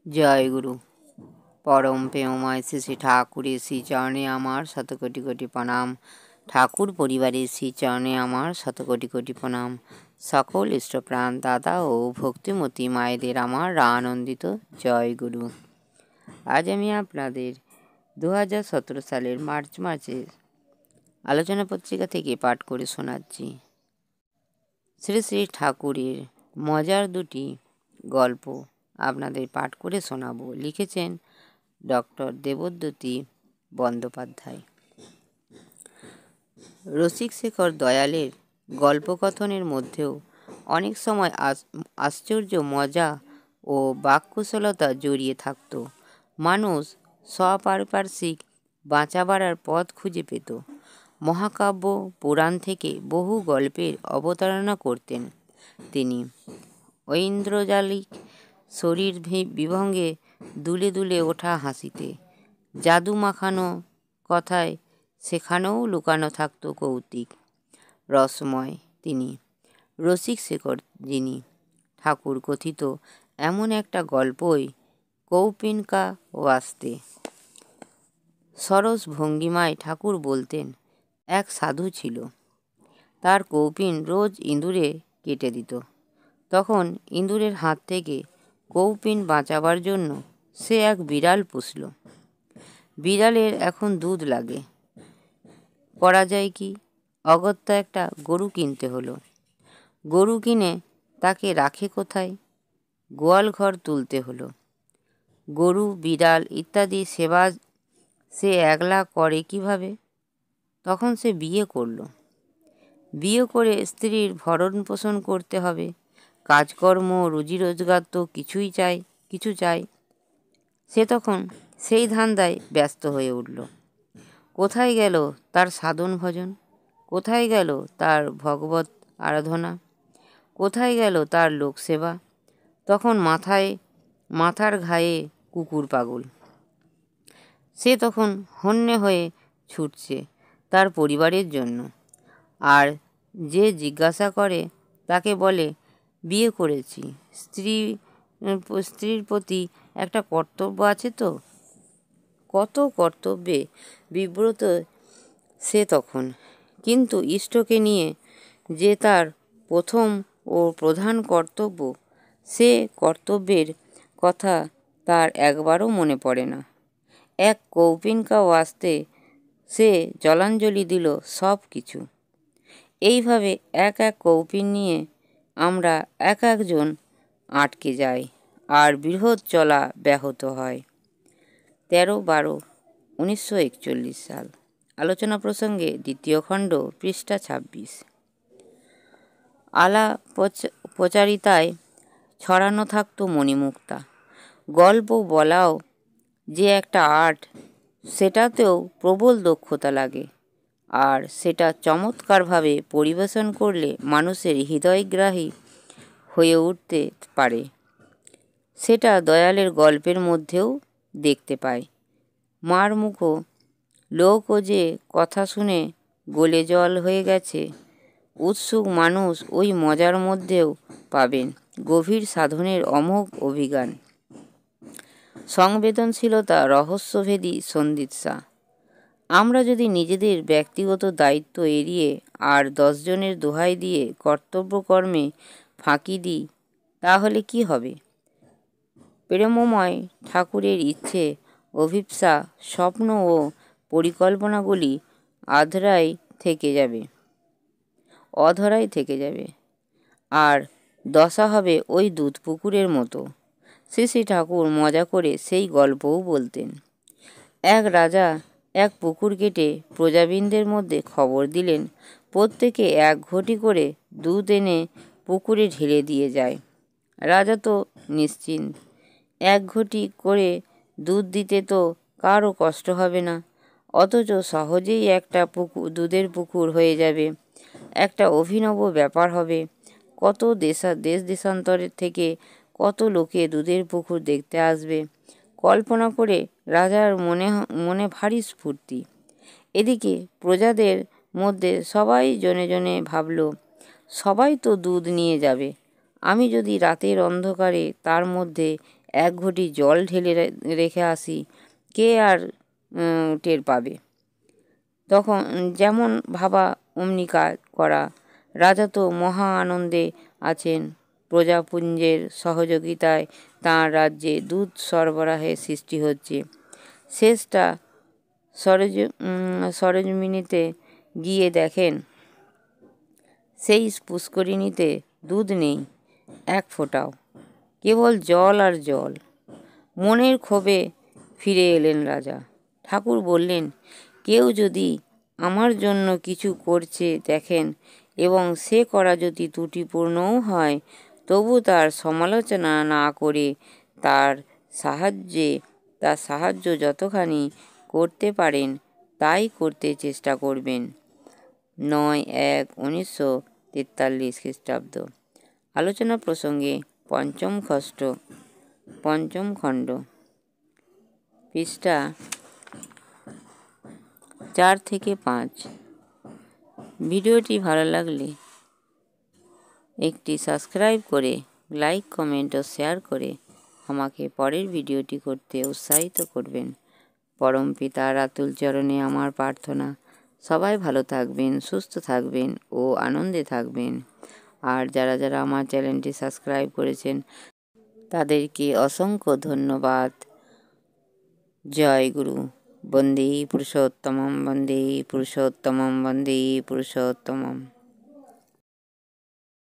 জয় গুরু। পরম প্রেমময় শ্রী শ্রী ঠাকুরের শ্রীচরণে আমার শত কোটি কোটি প্রণাম। ঠাকুর পরিবারের শ্রীচরণে আমার শত কোটি কোটি প্রণাম। সকল ইষ্টপ্রাণ দাদা ও ভক্তিমতী মায়েদের আমার আনন্দিত জয় গুরু। আজ আমি আপনাদের 2017 সালের মার্চ মাসের আলোচনা পত্রিকা থেকে পাঠ করে শোনাচ্ছি। শ্রী শ্রী ঠাকুরের মজার দুটি গল্প আপনাদের পাঠ করে শোনাবো। লিখেছেন ডক্টর দেবদ্যুতি বন্দ্যোপাধ্যায়। রসিকশেখর দয়ালের গল্পকথনের মধ্যেও অনেক সময় আশ্চর্য মজা ও বাককুশলতা জড়িয়ে থাকত। মানুষ স্বপারিপার্শ্বিক বাঁচা বাড়ার পথ খুঁজে পেত। মহাকাব্য পুরাণ থেকে বহু গল্পের অবতারণা করতেন তিনি। ঐন্দ্রজালিক শরীর বিভঙ্গে দুলে দুলে ওঠা হাসিতে, জাদু মাখানো কথায় সেখানেও লুকানো থাকত কৌতুক। রসময় তিনি, রসিকশেখর যিনি। ঠাকুর কথিত এমন একটা গল্পই কৌপিনকা ওয়াস্তে। সরস ভঙ্গিমায় ঠাকুর বলতেন, এক সাধু ছিল, তার কৌপিন রোজ ইঁদুরে কেটে দিত। তখন ইঁদুরের হাত থেকে কৌপিন বাঁচাবার জন্য সে এক বিড়াল পুষল। বিড়ালের এখন দুধ লাগে, করা যায় কি? অগত্যা একটা গরু কিনতে হলো। গরু কিনে তাকে রাখে কোথায়? গোয়াল ঘর তুলতে হলো। গরু বিড়াল ইত্যাদি সেবা সে একলা করে কিভাবে? তখন সে বিয়ে করল। বিয়ে করে স্ত্রীর ভরণ পোষণ করতে হবে, কাজকর্ম রুজি রোজগার তো কিছু চাই। সে তখন সেই ধান্দায় ব্যস্ত হয়ে উঠল। কোথায় গেল তার সাধন ভজন? কোথায় গেল তার ভগবত আরাধনা? কোথায় গেল তার লোকসেবা? তখন মাথার ঘায়ে কুকুর পাগল। সে তখন হন্যে হয়ে ছুটছে তার পরিবারের জন্য। আর যে জিজ্ঞাসা করে তাকে বলে, বিয়ে করেছি, স্ত্রীর প্রতি একটা কর্তব্য আছে তো। কত কর্তব্যে বিব্রত সে তখন। কিন্তু ইষ্টকে নিয়ে যে তার প্রথম ও প্রধান কর্তব্য, সে কর্তব্যের কথা তার একবারও মনে পড়ে না। এক কৌপিনকা ওয়াস্তে সে জলাঞ্জলি দিল সব কিছু। এইভাবে এক এক কৌপিন নিয়ে আমরা একজন আটকে যাই, আর বৃহৎ চলা ব্যাহত হয়। 13/12/1941 সাল। আলোচনা প্রসঙ্গে দ্বিতীয় খণ্ড, পৃষ্ঠা 26। আলা প্রচারিতায় ছড়ানো থাকতো মণিমুক্তা। গল্প বলাও যে একটা আর্ট, সেটাতেও প্রবল দক্ষতা লাগে। আর সেটা চমৎকারভাবে পরিবেশন করলে মানুষের হৃদয়গ্রাহী হয়ে উঠতে পারে। সেটা দয়ালের গল্পের মধ্যেও দেখতে পাই। মারমুখো লোকও যে কথা শুনে গলে জল হয়ে গেছে, উৎসুক মানুষ ওই মজার মধ্যেও পাবেন গভীর সাধনের অমোঘ অভিজ্ঞান, সংবেদনশীলতা, রহস্যভেদী সন্দিৎসা। আমরা যদি নিজেদের ব্যক্তিগত দায়িত্ব এড়িয়ে আর 10 জনের দোহাই দিয়ে কর্তব্যকর্মে ফাঁকি দিই, তাহলে কি হবে? প্রেমময় ঠাকুরের ইচ্ছে, অভিপ্সা, স্বপ্ন ও পরিকল্পনাগুলি অধরাই থেকে যাবে। আর দশা হবে ওই দুধ পুকুরের মতো। শ্রী শ্রী ঠাকুর মজা করে সেই গল্পও বলতেন। এক রাজা এক পুকুর কেটে প্রজাবৃন্দের মধ্যে খবর দিলেন, প্রত্যেকে 1 ঘটি করে দুধ এনে পুকুরে ঢেলে দিয়ে যায়। রাজা তো নিশ্চিন্ত, 1 ঘটি করে দুধ দিতে তো কারও কষ্ট হবে না, অথচ সহজেই একটা দুধের পুকুর হয়ে যাবে। একটা অভিনব ব্যাপার হবে। কত দেশ দেশান্তরের থেকে কত লোকে দুধের পুকুর দেখতে আসবে। কল্পনা করে রাজার মনে ভারী স্ফূর্তি। এদিকে প্রজাদের মধ্যে সবাই জনে জনে ভাবল, সবাই তো দুধ নিয়ে যাবে, আমি যদি রাতের অন্ধকারে তার মধ্যে এক ঘটি জল ঢেলে রেখে আসি, কে আর টের পাবে? তখন যেমন ভাবা অমনি কাজ করা। রাজা তো মহা আনন্দে আছেন। প্রজাপুঞ্জের সহযোগিতায় তাঁর রাজ্যে দুধ সরবরাহের সৃষ্টি হচ্ছে। শেষটা সরেজমিনেতে গিয়ে দেখেন সেই পুষ্করিণীতে দুধ নেই এক ফোঁটাও, কেবল জল আর জল। মনের ক্ষোভে ফিরে এলেন রাজা। ঠাকুর বললেন, কেউ যদি আমার জন্য কিছু করছে দেখেন এবং সে করা যদি ত্রুটিপূর্ণও হয়, তবু তার সমালোচনা না করে তার সাহায্য যতখানি করতে পারেন তাই করতে চেষ্টা করবেন। 9/1/1943 খ্রিস্টাব্দ। আলোচনা প্রসঙ্গে পঞ্চম খণ্ড, পৃষ্ঠা 4 থেকে 5। ভিডিওটি ভালো লাগলে একটি সাবস্ক্রাইব করে, লাইক, কমেন্ট ও শেয়ার করে আমাকে পরের ভিডিওটি করতে উৎসাহিত করবেন। পরমপিতার আতুল চরণে আমার প্রার্থনা, সবাই ভালো থাকবেন, সুস্থ থাকবেন ও আনন্দে থাকবেন। আর যারা যারা আমার চ্যানেলটি সাবস্ক্রাইব করেছেন তাদেরকে অসংখ্য ধন্যবাদ। জয় গুরু। বন্দে পুরুষোত্তমম, বন্দে পুরুষোত্তমম, বন্দে পুরুষোত্তমম।